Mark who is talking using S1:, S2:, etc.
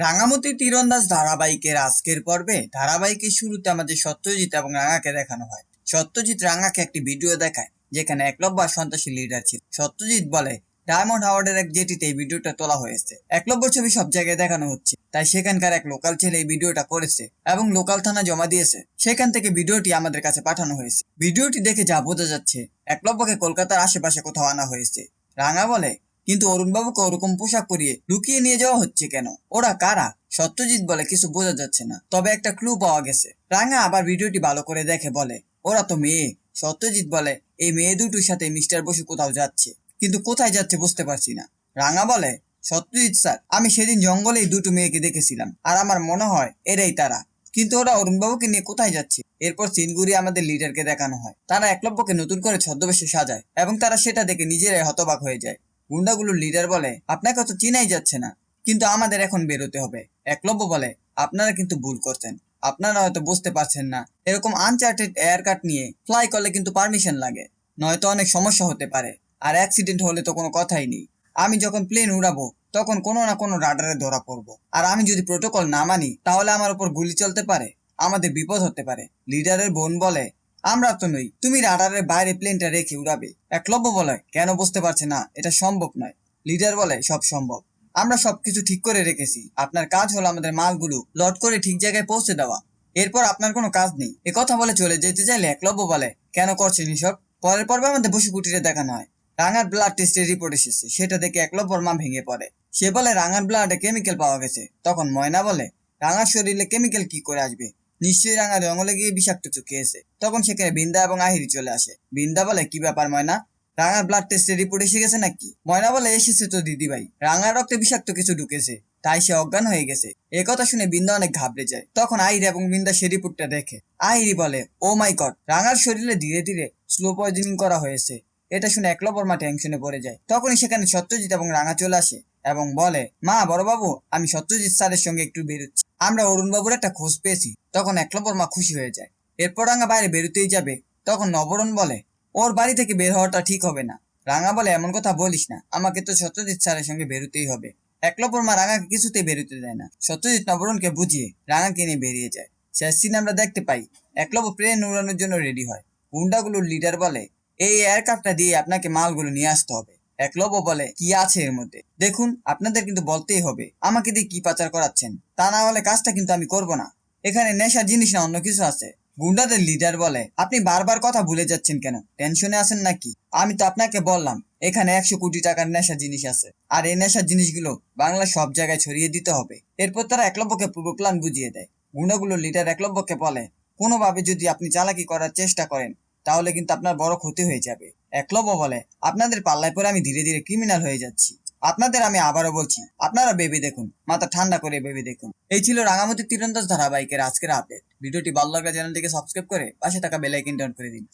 S1: রাঙামতি তীরন্দাজ ধারাবাহিকের আজকের পর্বে ধারাবাহিকের শুরুতে আমাদের সত্যজিৎ এবং রাঙাকে দেখানো হয়। সত্যজিৎ রাঙাকে একটি ভিডিও দেখায় যেখানে একলব্য আর সন্ত্রাসী লিডার ছিল। সত্যজিৎ বলে ডায়মন্ড হাওয়ার্ডের এক জেটিতে এই ভিডিওটা তোলা হয়েছে। একলব্য ছবি সব জায়গায় দেখানো হচ্ছে, তাই সেখানকার এক লোকাল ছেলে এই ভিডিওটা করেছে এবং লোকাল থানা জমা দিয়েছে। সেখান থেকে ভিডিওটি আমাদের কাছে পাঠানো হয়েছে। ভিডিওটি দেখে যা বোঝা যাচ্ছে, একলব্যকে কলকাতার আশেপাশে কোথাও আনা হয়েছে। রাঙা বলে, কিন্তু অরুণবাবুকে ওরকম পোশাক পরিয়ে লুকিয়ে নিয়ে যাওয়া হচ্ছে কেন? ওরা কারা? সত্যজিৎ বলে, কিছু বোঝা যাচ্ছে না, তবে একটা ক্লু পাওয়া গেছে। রাঙা আবার ভিডিওটি ভালো করে দেখে বলে, ওরা তো মেয়ে। সত্যজিৎ বলে, এই মেয়ে দুটোর সাথে মিস্টার বসু কোথাও যাচ্ছে, কিন্তু কোথায় যাচ্ছে বুঝতে পারছি না। রাঙা বলে, সত্যজিৎ স্যার, আমি সেদিন জঙ্গলেই দুটো মেয়েকে দেখেছিলাম, আর আমার মনে হয় এরাই তারা। কিন্তু ওরা অরুণবাবুকে নিয়ে কোথায় যাচ্ছে? এরপর সিনগুড়ি আমাদের লিডারকে দেখানো হয়। তারা একলব্যকে নতুন করে ছদ্মবেশে সাজায় এবং তারা সেটা দেখে নিজেরাই হতবাক হয়ে যায়। গুন্ডাগুলোর লিডার বলে, আপনাকে তো চিনাই যাচ্ছে না, কিন্তু আমাদের এখন বেরোতে হবে। একলব্য বলে, আপনারা কিন্তু ভুল করছেন, আপনারা হয়তো বুঝতে পারছেন না, এরকম আনচার্টেড এয়ার কাট নিয়ে ফ্লাই করলে কিন্তু পারমিশন লাগে, নয়তো অনেক সমস্যা হতে পারে, আর অ্যাক্সিডেন্ট হলে তো কোনো কথাই নেই। আমি যখন প্লেন উড়াবো তখন কোনো না কোনো রাডারে ধরা পড়বো, আর আমি যদি প্রোটোকল না মানি তাহলে আমার উপর গুলি চলতে পারে, আমাদের বিপদ হতে পারে। লিডারের বোন বলে, আমরা তো নই, তুমি রাডারের বাইরে প্লেনটা রেখে উড়াবে। একলব্য বলে, কেন বুঝতে পারছে না, এটা সম্ভব নয়। লিডার বলে, সব সম্ভব, আমরা সবকিছু ঠিক করে রেখেছি, আপনার কাজ হলো আমাদের মালগুলো লোড করে ঠিক জায়গায় পৌঁছে দেওয়া, এরপর আপনার কোনো কাজ নেই। কথা বলে চলে যেতে চাইলে একলব্য বলে, কেন করছেন এসব? পরের পর্বে আমাদের বসু কুটিরে দেখানো হয় রাঙার ব্লাড টেস্টের রিপোর্ট এসেছে। সেটা দেখে একলব্যর মা ভেঙে পড়ে। সে বলে, রাঙার ব্লাডে কেমিক্যাল পাওয়া গেছে। তখন ময়না বলে, রাঙার শরীরে কেমিক্যাল কি করে আসবে? নিশ্চয়ই রাঙা জঙ্গলে গিয়ে বিষাক্ত কিছু খেয়েছে। তখন সেখানে বিন্দা এবং আহিরি চলে আসে। বিন্দা বলে, কি ব্যাপার ময়না, রাঙার ব্লাড টেস্টের রিপোর্ট এসে গেছে নাকি? ময়না বলে, এসেছে তো দিদি ভাই, রাঙার রক্তে বিষাক্ত কিছু ঢুকেছে, তাই সে অজ্ঞান হয়ে গেছে। এ কথা শুনে বিন্দা অনেক ঘাবড়ে যায়। তখন আহিরি এবং বিন্দা সে রিপোর্টটা দেখে। আহিরি বলে, ও মাই গড, রাঙার শরীরে ধীরে ধীরে স্লো পয়জনিং করা হয়েছে। এটা শুনে একলব্যর মা টেনশনে পড়ে যায়। তখনই সেখানে সত্যজিৎ এবং রাঙা চলে আসে এবং বলে, মা, বড়বাবু, আমি সত্যজিৎ স্যারের সঙ্গে একটু বেরোচ্ছি, আমরা অরুণবাবুর একটা খোঁজ পেয়েছি। তখন একলব্যর মা খুশি হয়ে যায়। এরপর রাঙা বাইরে বেরোতেই যাবে, তখন নবরণ বলে, ওর বাড়ি থেকে বের হওয়াটা ঠিক হবে না। রাঙা বলে, এমন কথা বলিস না, আমাকে তো সত্যজিৎ স্যারের সঙ্গে বেরোতেই হবে। একলব্যর মা রাঙাকে কিছুতেই বেরোতে দেয় না। সত্যজিৎ নবরণকে বুঝিয়ে রাঙাকে নিয়ে বেরিয়ে যায়। শেষ সিন আমরা দেখতে পাই, একলব্য প্লেন উড়ানোর জন্য রেডি হয়। গুন্ডাগুলোর লিডার বলে, এই এয়ারক্রাফটটা দিয়ে আপনাকে মালগুলো নিয়ে আসতে হবে। একলব্য বলে, কি আছে এর মধ্যে? দেখুন, আপনাদের কিন্তু বলতেই হবে আমাকে দিয়ে কি পাচার করাচ্ছেন, তা না হলে কাজটা কিন্তু আমি করব না। এখানে নেশার জিনিস না অন্য কিছু আছে। গুন্ডাদের লিডার বলে, আপনি বারবার কথা ভুলে যাচ্ছেন কেন? টেনশনে আছেন নাকি? আমি তো আপনাকে বললাম এখানে 100 কোটি টাকার নেশার জিনিস আছে, আর এই নেশার জিনিসগুলো বাংলার সব জায়গায় ছড়িয়ে দিতে হবে। এরপর তারা একলব্যকে পুরো প্ল্যান বুঝিয়ে দেয়। গুন্ডাগুলোর লিডার একলব্যকে বলে, কোনোভাবে যদি আপনি চালাকি করার চেষ্টা করেন তাহলে কিন্তু আপনার বড় ক্ষতি হয়ে যাবে। একলব্য বলে, আপনাদের পাল্লায় পরে আমি ধীরে ধীরে ক্রিমিনাল হয়ে যাচ্ছি। আপনাদের আমি আবারও বলছি, আপনারা ভেবে দেখুন, মাথা ঠান্ডা করে ভেবে দেখুন। এই ছিল রাঙামতি তীরন্দাজ ধারাবাহিকের আজকের আপডেট। ভিডিওটি ভালো লাগলে চ্যানেলটিকে সাবস্ক্রাইব করে পাশে থাকা বেল আইকনটি অন করে দিন।